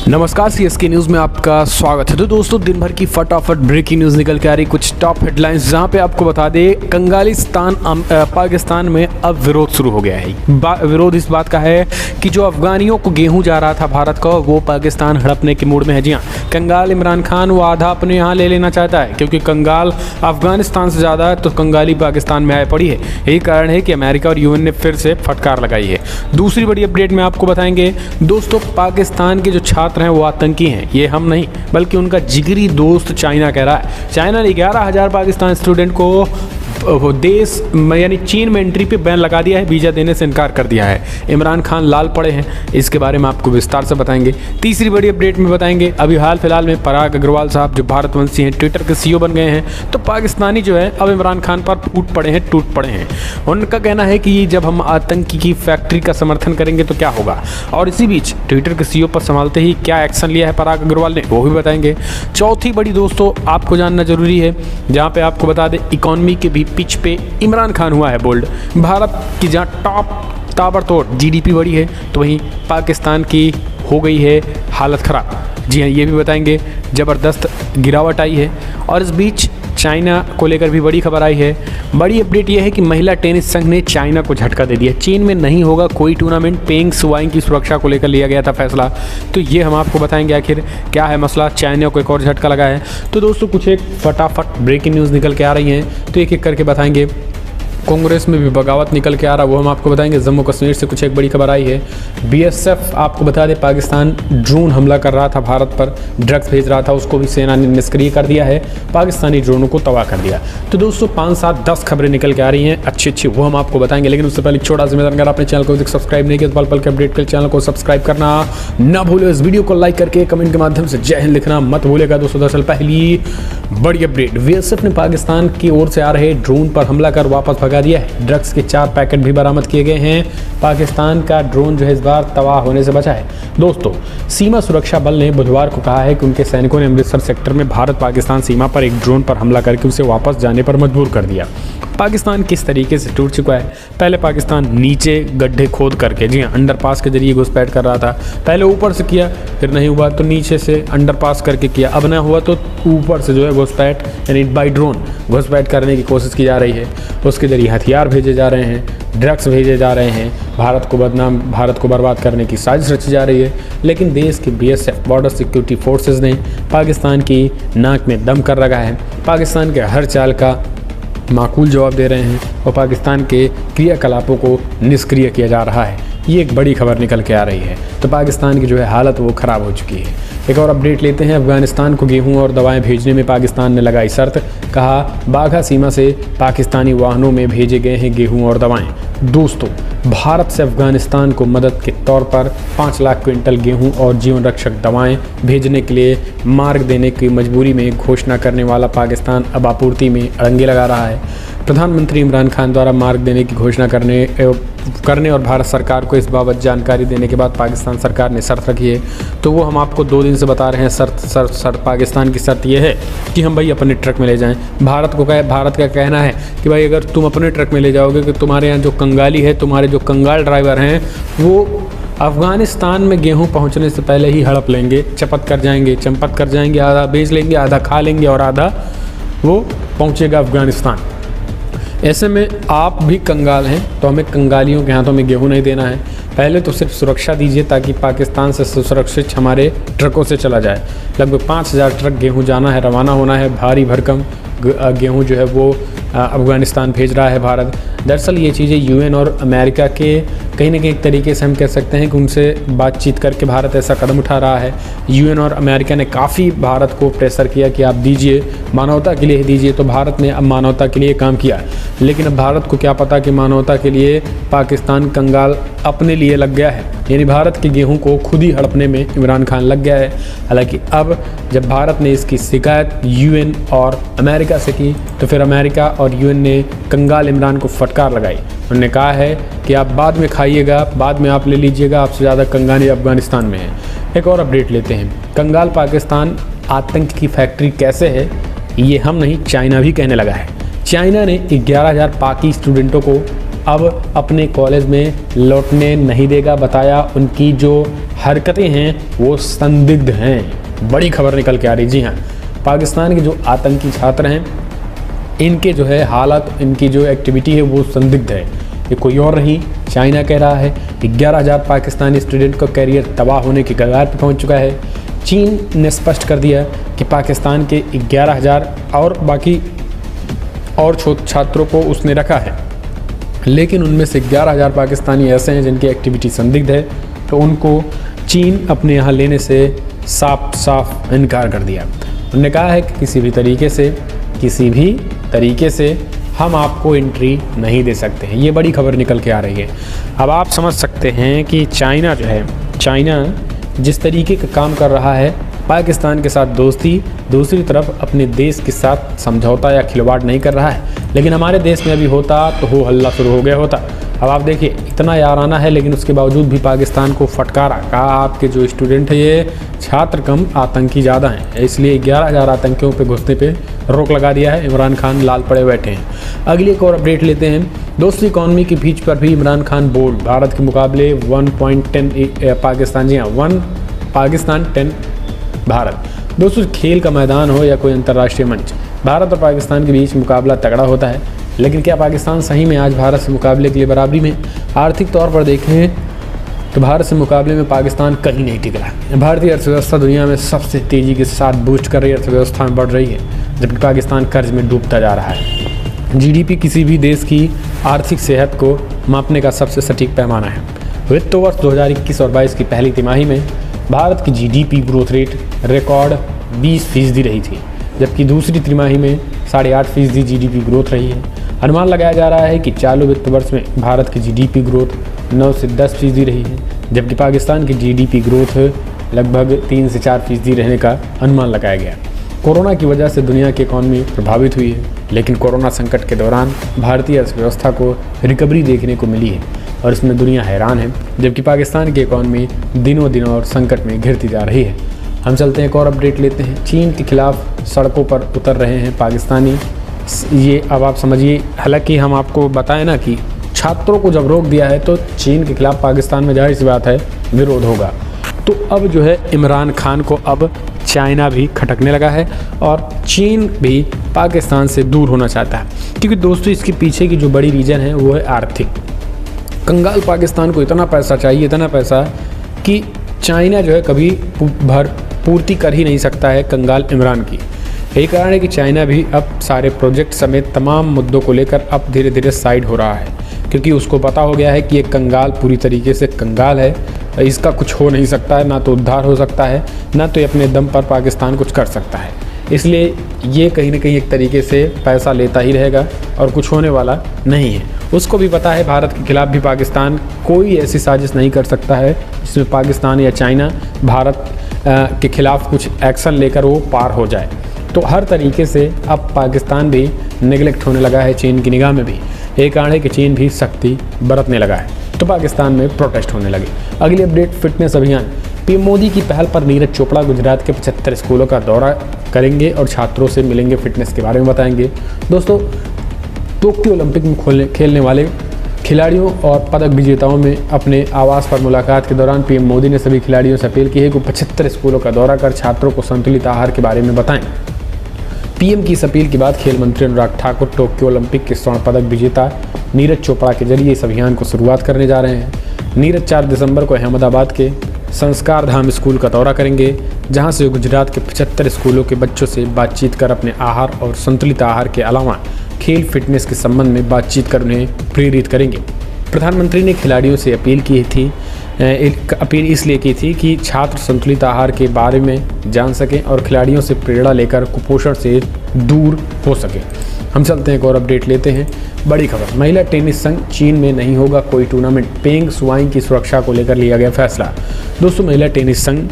नमस्कार, CSK news में आपका स्वागत है। तो दोस्तों, दिन भर की फटाफट ब्रेकिंग न्यूज़ निकल के आ रही, कुछ टॉप हेडलाइंस, जहां पे आपको बता दें कंगालिस्तान पाकिस्तान में अब विरोध शुरू हो गया है। विरोध इस बात का है कि जो अफगानियों को गेहूं जा रहा था भारत का, वो पाकिस्तान हड़पने के मूड में है। जी हाँ, कंगाल इमरान खान वो आधा अपने यहाँ ले लेना चाहता है, क्योंकि कंगाल अफगानिस्तान से ज़्यादा है तो कंगाली पाकिस्तान में आए पड़ी है। यही कारण है कि अमेरिका और यूएन ने फिर से फटकार लगाई है। दूसरी बड़ी अपडेट में आपको बताएंगे दोस्तों, पाकिस्तान के जो छात्र हैं वो आतंकी हैं, ये हम नहीं बल्कि उनका जिगरी दोस्त चाइना कह रहा है। चाइना ने 11,000 पाकिस्तान स्टूडेंट को देश यानी चीन में एंट्री पे बैन लगा दिया है, वीज़ा देने से इनकार कर दिया है। इमरान खान लाल पड़े हैं, इसके बारे में आपको विस्तार से बताएंगे। तीसरी बड़ी अपडेट में बताएंगे, अभी हाल फिलहाल में पराग अग्रवाल साहब जो भारतवंशी हैं, ट्विटर के सीईओ बन गए हैं, तो पाकिस्तानी जो है अब इमरान खान पर टूट पड़े हैं। उनका कहना है कि जब हम आतंकी की फैक्ट्री का समर्थन करेंगे तो क्या होगा, और इसी बीच ट्विटर के सीईओ पर संभालते ही क्या एक्शन लिया है पराग अग्रवाल ने, वो भी बताएंगे। चौथी बड़ी दोस्तों आपको जानना जरूरी है, जहाँ पे आपको बता दें इकोनॉमी के भी पिच पे इमरान खान हुआ है बोल्ड। भारत की जहाँ टॉप ताबड़तोड़ जीडीपी बढ़ी है, तो वहीं पाकिस्तान की हो गई है हालत ख़राब। जी हाँ, ये भी बताएंगे, ज़बरदस्त गिरावट आई है। और इस बीच चाइना को लेकर भी बड़ी खबर आई है। बड़ी अपडेट यह है कि महिला टेनिस संघ ने चाइना को झटका दे दिया। चीन में नहीं होगा कोई टूर्नामेंट, पेंग शुआई की सुरक्षा को लेकर लिया गया था फैसला। तो ये हम आपको बताएंगे आखिर क्या है मसला, चाइना को एक और झटका लगा है। तो दोस्तों, कुछ एक फटाफट ब्रेकिंग न्यूज़ निकल के आ रही हैं, तो एक एक करके बताएंगे। कांग्रेस में भी बगावत निकल के आ रहा, वो हम आपको बताएंगे। जम्मू कश्मीर से कुछ एक बड़ी खबर आई है। बीएसएफ आपको बता दें पाकिस्तान ड्रोन हमला कर रहा था भारत पर, ड्रग्स भेज रहा था, उसको भी सेना ने निष्क्रिय कर दिया है, पाकिस्तानी ड्रोनों को तबाह कर दिया। तो दोस्तों 5, 7, 10 खबरें निकल के आ रही हैं अच्छी, वो हम आपको बताएंगे। लेकिन उससे पहले छोटा सा मैदान, अगर आपने चैनल को सब्सक्राइब नहीं किया तो पल के अपडेट के लिए चैनल को सब्सक्राइब करना ना भूलो। इस वीडियो को लाइक करके कमेंट के माध्यम से जय हिंद लिखना मत भूलेगा। दोस्तों दरअसल पहली बड़ी अपडेट, बीएसएफ ने पाकिस्तान की ओर से आ रहे ड्रोन पर हमला कर वापस भगा दिया है। ड्रग्स के 4 पैकेट भी बरामद किए गए हैं। पाकिस्तान का ड्रोन जो है इस बार तबाह होने से बचा है। दोस्तों, सीमा सुरक्षा बल ने बुधवार को कहा है कि उनके सैनिकों ने अमृतसर सेक्टर में भारत पाकिस्तान सीमा पर एक ड्रोन पर हमला करके उसे वापस जाने पर मजबूर कर दिया। पाकिस्तान किस तरीके से टूट चुका है, पहले पाकिस्तान नीचे गड्ढे खोद करके, जी हाँ, अंडरपास के जरिए घुसपैठ कर रहा था। पहले ऊपर से किया, फिर नहीं हुआ तो नीचे से अंडरपास करके किया, अब ना हुआ तो ऊपर से जो है घुसपैठ यानी बाई ड्रोन घुसपैठ करने की कोशिश की जा रही है। उसके जरिए हथियार भेजे जा रहे हैं, ड्रग्स भेजे जा रहे हैं, भारत को बर्बाद करने की साजिश रची जा रही है। लेकिन देश के बीएसएफ बॉर्डर सिक्योरिटी फोर्सेस ने पाकिस्तान की नाक में दम कर रखा है। पाकिस्तान के हर चाल का माकूल जवाब दे रहे हैं और पाकिस्तान के क्रियाकलापों को निष्क्रिय किया जा रहा है। ये एक बड़ी खबर निकल के आ रही है। तो पाकिस्तान की जो है हालत वो ख़राब हो चुकी है। एक और अपडेट लेते हैं। अफगानिस्तान को गेहूं और दवाएं भेजने में पाकिस्तान ने लगाई शर्त, कहा बाघा सीमा से पाकिस्तानी वाहनों में भेजे गए हैं गेहूं और दवाएं। दोस्तों, भारत से अफगानिस्तान को मदद के तौर पर 5 लाख क्विंटल गेहूं और जीवन रक्षक दवाएं भेजने के लिए मार्ग देने की मजबूरी में घोषणा करने वाला पाकिस्तान अब आपूर्ति में अड़ंगे लगा रहा है। प्रधानमंत्री इमरान खान द्वारा मार्ग देने की घोषणा करने और भारत सरकार को इस बाबत जानकारी देने के बाद पाकिस्तान सरकार ने शर्त रखी है। तो वो हम आपको 2 दिन से बता रहे हैं। शर्त पाकिस्तान की शर्त ये है कि हम भाई अपने ट्रक में ले जाएं। भारत का कहना है कि भाई अगर तुम अपने ट्रक में ले जाओगे कि तुम्हारे यहाँ जो कंगाली है, तुम्हारे जो कंगाल ड्राइवर हैं, वो अफ़गानिस्तान में गेहूं पहुंचने से पहले ही हड़प लेंगे, चंपत कर जाएंगे, आधा बेच लेंगे, आधा खा लेंगे और आधा वो पहुंचेगा अफ़गानिस्तान। ऐसे में आप भी कंगाल हैं तो हमें कंगालियों के हाथों में गेहूं नहीं देना है। पहले तो सिर्फ सुरक्षा दीजिए ताकि पाकिस्तान से सुरक्षित हमारे ट्रकों से चला जाए। लगभग 5,000 ट्रक गेहूं जाना है, रवाना होना है। भारी भरकम गेहूं जो है वो अफ़गानिस्तान भेज रहा है भारत। दरअसल ये चीज़ें यूएन और अमेरिका के कहीं ना कहीं एक तरीके से हम कह सकते हैं कि उनसे बातचीत करके भारत ऐसा कदम उठा रहा है। यूएन और अमेरिका ने काफ़ी भारत को प्रेशर किया कि आप दीजिए, मानवता के लिए ही दीजिए। तो भारत ने अब मानवता के लिए काम किया, लेकिन अब भारत को क्या पता कि मानवता के लिए पाकिस्तान कंगाल अपने लिए लग गया है, यानी भारत के गेहूं को खुद ही हड़पने में इमरान खान लग गया है। हालांकि अब जब भारत ने इसकी शिकायत यूएन और अमेरिका से की, तो फिर अमेरिका और यूएन ने कंगाल इमरान को फटकार लगाई। उन्होंने कहा है कि आप बाद में खाइएगा, बाद में आप ले लीजिएगा, आपसे ज़्यादा कंगाली अफगानिस्तान में है। एक और अपडेट लेते हैं। कंगाल पाकिस्तान आतंक की फैक्ट्री कैसे है, ये हम नहीं चाइना भी कहने लगा है। चाइना ने 11,000 पाकि स्टूडेंटों को अब अपने कॉलेज में लौटने नहीं देगा। बताया उनकी जो हरकतें हैं वो संदिग्ध हैं। बड़ी खबर निकल के आ रही। जी हाँ, पाकिस्तान के जो आतंकी छात्र हैं इनके जो है हालत, इनकी जो एक्टिविटी है वो संदिग्ध है। ये कोई और नहीं, चाइना कह रहा है 11,000 पाकिस्तानी स्टूडेंट का करियर तबाह होने की कगार पर पहुंच चुका है। चीन ने स्पष्ट कर दिया कि पाकिस्तान के 11,000 और बाकी और छात्रों को उसने रखा है, लेकिन उनमें से 11,000 पाकिस्तानी ऐसे हैं जिनकी एक्टिविटी संदिग्ध है, तो उनको चीन अपने यहाँ लेने से साफ इनकार कर दिया। उन्होंने कहा है कि किसी भी तरीके से हम आपको एंट्री नहीं दे सकते हैं। ये बड़ी खबर निकल के आ रही है। अब आप समझ सकते हैं कि चाइना जो है, चाइना जिस तरीके का काम कर रहा है, पाकिस्तान के साथ दोस्ती, दूसरी तरफ अपने देश के साथ समझौता या खिलवाड़ नहीं कर रहा है। लेकिन हमारे देश में अभी होता तो हो हल्ला शुरू हो गया होता। अब आप देखिए इतना याराना है, लेकिन उसके बावजूद भी पाकिस्तान को फटकारा, कहा आपके जो स्टूडेंट है ये छात्र कम आतंकी ज़्यादा हैं, इसलिए 11,000 आतंकियों पे घुसने पे रोक लगा दिया है। इमरान खान लाल पड़े बैठे हैं। अगली एक और अपडेट लेते हैं। दोस्तों, इकॉनमी की पिच पर भी इमरान खान बोल्ड, भारत के मुकाबले 1.10 पाकिस्तान, जी हाँ 1 पाकिस्तान 10 भारत। दोस्तों, खेल का मैदान हो या कोई अंतर्राष्ट्रीय मंच, भारत और पाकिस्तान के बीच मुकाबला तगड़ा होता है। लेकिन क्या पाकिस्तान सही में आज भारत से मुकाबले के लिए बराबरी में? आर्थिक तौर पर देखें तो भारत से मुकाबले में पाकिस्तान कहीं नहीं टिक रहा। भारतीय अर्थव्यवस्था दुनिया में सबसे तेज़ी के साथ बूस्ट कर रही अर्थव्यवस्था में बढ़ रही है, जबकि पाकिस्तान कर्ज में डूबता जा रहा है। जीडीपी किसी भी देश की आर्थिक सेहत को मापने का सबसे सटीक पैमाना है। वित्त वर्ष 2021 और 22 की पहली तिमाही में भारत की जीडीपी ग्रोथ रेट रिकॉर्ड 20% रही थी, जबकि दूसरी तिमाही में 8.5% जीडीपी ग्रोथ रही है। अनुमान लगाया जा रहा है कि चालू वित्त वर्ष में भारत की जीडीपी ग्रोथ 9 से 10% रही है, जबकि पाकिस्तान की जीडीपी ग्रोथ लगभग 3 से 4% रहने का अनुमान लगाया गया। कोरोना की वजह से दुनिया की इकॉनमी प्रभावित हुई है, लेकिन कोरोना संकट के दौरान भारतीय अर्थव्यवस्था को रिकवरी देखने को मिली है और इसमें दुनिया हैरान है, जबकि पाकिस्तान की इकॉनमी दिनों दिन और संकट में घिरती जा रही है। हम चलते हैं, एक और अपडेट लेते हैं। चीन के खिलाफ सड़कों पर उतर रहे हैं पाकिस्तानी। ये अब आप समझिए, हालांकि हम आपको बताएं ना कि छात्रों को जब रोक दिया है तो चीन के खिलाफ पाकिस्तान में जाहिर सी बात है विरोध होगा। तो अब जो है इमरान खान को अब चाइना भी खटकने लगा है और चीन भी पाकिस्तान से दूर होना चाहता है, क्योंकि दोस्तों इसके पीछे की जो बड़ी रीज़न है वो है आर्थिक। कंगाल पाकिस्तान को इतना पैसा चाहिए, इतना पैसा कि चाइना जो है कभी पूर्ति कर ही नहीं सकता है कंगाल इमरान की। यही कारण है कि चाइना भी अब सारे प्रोजेक्ट समेत तमाम मुद्दों को लेकर अब धीरे धीरे साइड हो रहा है, क्योंकि उसको पता हो गया है कि ये कंगाल पूरी तरीके से कंगाल है, इसका कुछ हो नहीं सकता है, ना तो उद्धार हो सकता है, ना तो ये अपने दम पर पाकिस्तान कुछ कर सकता है। इसलिए ये कहीं ना कहीं एक तरीके से पैसा लेता ही रहेगा और कुछ होने वाला नहीं है। उसको भी पता है भारत के खिलाफ भी पाकिस्तान कोई ऐसी साजिश नहीं कर सकता है जिसमें पाकिस्तान या चाइना भारत के खिलाफ कुछ एक्शन लेकर वो पार हो जाए। तो हर तरीके से अब पाकिस्तान भी नेगलेक्ट होने लगा है चीन की निगाह में भी। यही कारण है कि चीन भी सख्ती बरतने लगा है, तो पाकिस्तान में प्रोटेस्ट होने लगे। अगली अपडेट, फिटनेस अभियान। पीएम मोदी की पहल पर नीरज चोपड़ा गुजरात के 75 स्कूलों का दौरा करेंगे और छात्रों से मिलेंगे, फिटनेस के बारे में बताएंगे। दोस्तों, टोक्यो ओलंपिक में खेलने वाले खिलाड़ियों और पदक विजेताओं में अपने आवास पर मुलाकात के दौरान पीएम मोदी ने सभी खिलाड़ियों से अपील की है कि 75 स्कूलों का दौरा कर छात्रों को संतुलित आहार के बारे में बताएं। पीएम की इस अपील के बाद खेल मंत्री अनुराग ठाकुर टोक्यो ओलंपिक के स्वर्ण पदक विजेता नीरज चोपड़ा के जरिए इस अभियान को शुरुआत करने जा रहे हैं। नीरज 4 दिसंबर को अहमदाबाद के संस्कार धाम स्कूल का दौरा करेंगे, जहां से गुजरात के 75 स्कूलों के बच्चों से बातचीत कर अपने आहार और संतुलित आहार के अलावा खेल फिटनेस के संबंध में बातचीत कर उन्हें प्रेरित करेंगे। प्रधानमंत्री ने खिलाड़ियों से अपील इसलिए की थी कि छात्र संतुलित आहार के बारे में जान सकें और खिलाड़ियों से प्रेरणा लेकर कुपोषण से दूर हो सकें। हम चलते हैं, एक और अपडेट लेते हैं। बड़ी खबर, महिला टेनिस संघ, चीन में नहीं होगा कोई टूर्नामेंट, पेंग शुआई की सुरक्षा को लेकर लिया गया फैसला। दोस्तों, महिला टेनिस संघ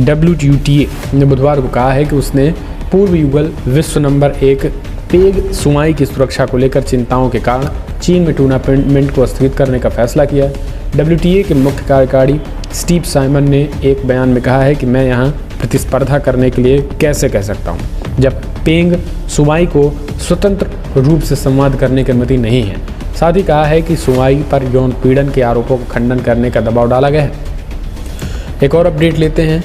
WTA ने बुधवार को कहा है कि उसने पूर्व युगल विश्व नंबर 1 पेंग शुआई की सुरक्षा को लेकर चिंताओं के कारण चीन में टूर्नामेंट को स्थगित करने का फैसला किया। WTA के मुख्य कार्यकारी स्टीव साइमन ने एक बयान में कहा है कि मैं यहाँ प्रतिस्पर्धा करने के लिए कैसे कह सकता हूँ जब पेंग शुआई को स्वतंत्र रूप से संवाद करने की अनुमति नहीं है। साथ ही कहा है कि सुनवाई पर यौन पीड़न के आरोपों का खंडन करने का दबाव डाला गया है। एक और अपडेट लेते हैं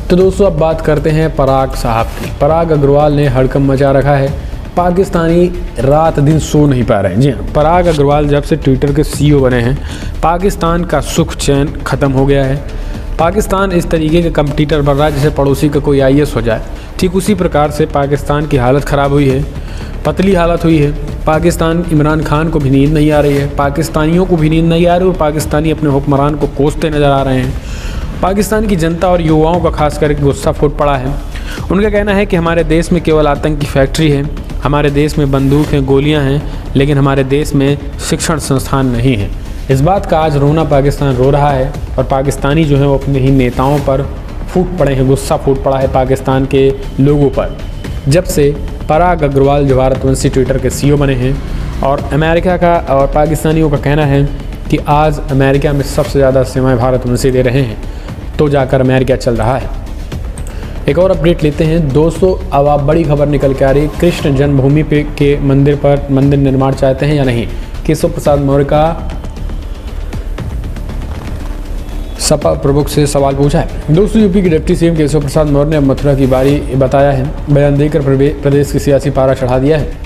तो दोस्तों अब बात करते हैं पराग साहब की। पराग अग्रवाल ने हड़कंप मचा रखा है। पाकिस्तानी रात दिन सो नहीं पा रहे हैं। जी हाँ, पराग अग्रवाल जब से ट्विटर के CEO बने हैं, पाकिस्तान का सुख चैन ख़त्म हो गया है। पाकिस्तान इस तरीके का कंपटीटर बन रहा है जैसे पड़ोसी का कोई IAS हो जाए। ठीक उसी प्रकार से पाकिस्तान की हालत ख़राब हुई है, पतली हालत हुई है। पाकिस्तान इमरान खान को भी नींद नहीं आ रही है, पाकिस्तानियों को भी नींद नहीं आ रही और पाकिस्तानी अपने हुक्मरान को कोसते नज़र आ रहे हैं। पाकिस्तान की जनता और युवाओं का खास करके गुस्सा फूट पड़ा है। उनका कहना है कि हमारे देश में केवल आतंक की फैक्ट्री है, हमारे देश में बंदूक हैं, गोलियां हैं, लेकिन हमारे देश में शिक्षण संस्थान नहीं है। इस बात का आज रोना पाकिस्तान रो रहा है और पाकिस्तानी जो है वो अपने ही नेताओं पर फूट पड़े हैं, गुस्सा फूट पड़ा है पाकिस्तान के लोगों पर, जब से पराग अग्रवाल जो भारतवंशी ट्विटर के CEO बने हैं। और अमेरिका का और पाकिस्तानियों का कहना है कि आज अमेरिका में सबसे ज़्यादा सेवाएं भारतवंशी दे रहे हैं, तो जाकर अमेरिका चल रहा है। एक और अपडेट लेते हैं दोस्तों, अब आप बड़ी खबर निकल के आ रही, कृष्ण जन्मभूमि पे के मंदिर निर्माण चाहते हैं या नहीं। केशव प्रसाद मौर्य का सपा प्रमुख से सवाल पूछा है। दोस्तों, यूपी के डिप्टी CM केशव प्रसाद मौर्य ने अब मथुरा की बारी बताया है। बयान देकर प्रदेश की सियासी पारा चढ़ा दिया है।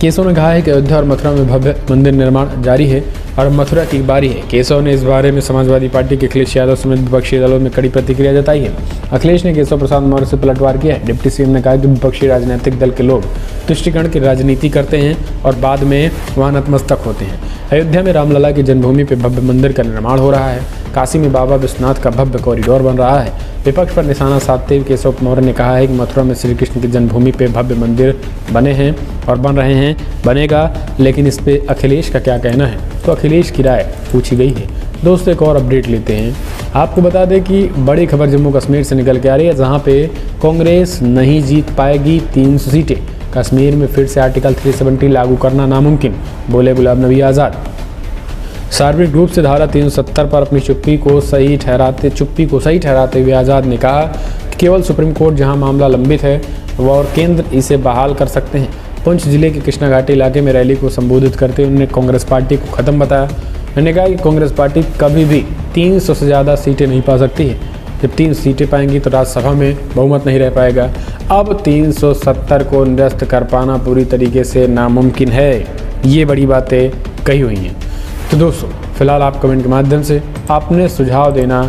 केशव ने कहा है कि अयोध्या और मथुरा में भव्य मंदिर निर्माण जारी है और मथुरा की बारी है। केशव ने इस बारे में समाजवादी पार्टी के अखिलेश यादव समेत विपक्षी दलों में कड़ी प्रतिक्रिया जताई है। अखिलेश ने केशव प्रसाद मौर्य से पलटवार किया है। डिप्टी CM ने कहा कि विपक्षी राजनीतिक दल के लोग तुष्टिकरण की राजनीति करते हैं और बाद में वहाँ नतमस्तक होते हैं। अयोध्या में रामलला की जन्मभूमि पर भव्य मंदिर का निर्माण हो रहा है। काशी में बाबा विश्वनाथ का भव्य कॉरिडोर बन रहा है। विपक्ष पर निशाना साधते हुए केशव मौर्य ने कहा है कि मथुरा में श्री कृष्ण की जन्मभूमि पे भव्य मंदिर बने हैं और बन रहे हैं, बनेगा, लेकिन इस पे अखिलेश का क्या कहना है। तो अखिलेश की राय पूछी गई है। दोस्तों, एक और अपडेट लेते हैं। आपको बता दें कि बड़ी खबर जम्मू कश्मीर से निकल के आ रही है, जहाँ पे कांग्रेस नहीं जीत पाएगी 300 सीटें। कश्मीर में फिर से आर्टिकल 370 लागू करना नामुमकिन, बोले गुलाम नबी आज़ाद। सार्वजनिक रूप से धारा 370 पर अपनी चुप्पी को सही ठहराते हुए आज़ाद ने कहा कि केवल सुप्रीम कोर्ट जहां मामला लंबित है वह और केंद्र इसे बहाल कर सकते हैं। पुंछ जिले के कृष्णा घाटी इलाके में रैली को संबोधित करते हुए उन्होंने कांग्रेस पार्टी को ख़त्म बताया। उन्होंने कहा कि कांग्रेस पार्टी कभी भी 300 से ज़्यादा सीटें नहीं पा सकती है। जब 3 सीटें पाएंगी तो राज्यसभा में बहुमत नहीं रह पाएगा। अब 370 को निरस्त कर पाना पूरी तरीके से नामुमकिन है। ये बड़ी बातें कही हुई हैं। तो दोस्तों, फिलहाल आप कमेंट के माध्यम से अपने सुझाव देना